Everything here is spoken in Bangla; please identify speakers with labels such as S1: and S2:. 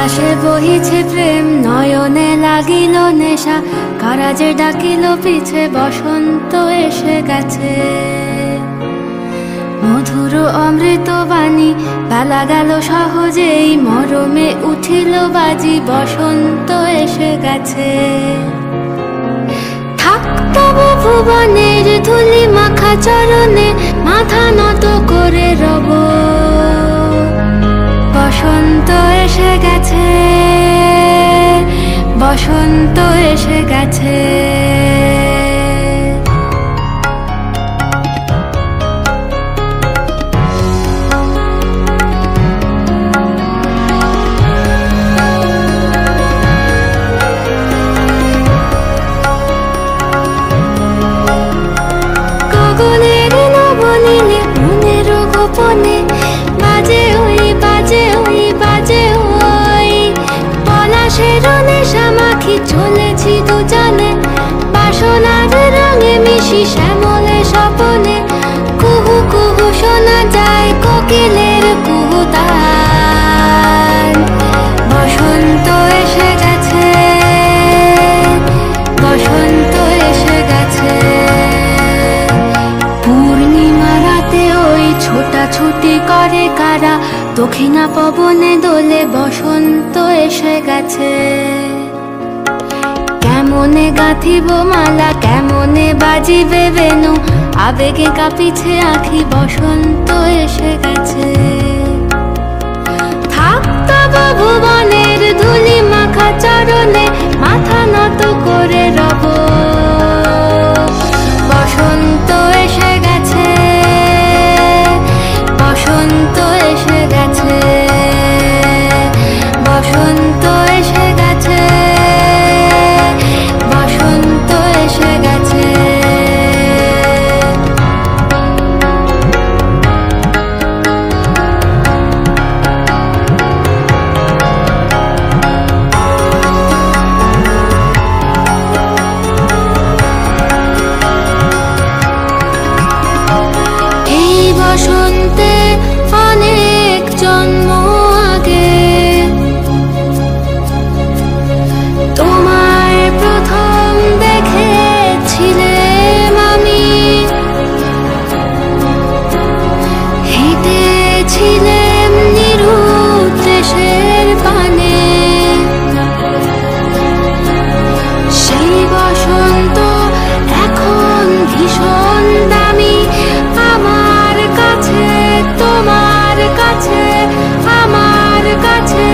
S1: বাতাসে বহিছে প্রেম, নয়নে লাগিল নেশা, কারাজে ডাকিল পিছে, বসন্ত এসে গেছে। মধুর অমৃত বাণী, বেলা গেল সহজেই, মরমে উঠিল বাজি, বসন্ত এসে গেছে। থাক তবু ভুবনের ধুলি মাখা চরণে, মাথা নত করে রব। বসন্ত এসে গেছে, বসন্ত এসে গেছে। গগনের নবনীলে মনের গোপনে, বাজে ওই বাজে ওই বাজে ওই, পলাশের নেশা মাখি চলেছি দুজনে, বাসনার রঙে মিশি শ্যামলে স্বপনে। কুহু কুহু শোনা যায় কোকিলের কুহুতান। বসন্ত এসে গেছে, বসন্ত এসে গেছে। পূর্ণিমা রাতে ওই ছোটাছুটি করে কারা, দক্ষিণা পবনে দোলে, বসন্ত এসে গেছে। কেমনে গাঁথিব মালা, কেমনে বাজিবে বেনু, আবেগে কাঁপিছে আঁখি, বসন্ত এসে গেছে। থাক তবু ভুবনের ধুলি মাখা চরণে, মাথা নত করে রব। বসন্ত এসে গেছে, বসন্ত এসে গেছে, বসন্ত এসে গেছে, বসন্ত এসে গেছে। এই বসন্তে অনেক জন্ম আগে, তোমায় প্রথম দেখেছিলাম আমি। হেঁটেছিলাম নিরুৎ দেশের পানে, সেই বসন্ত এখন ভীষণ দামি আমার কাছে, তোমার কাছে, আমার কাছে।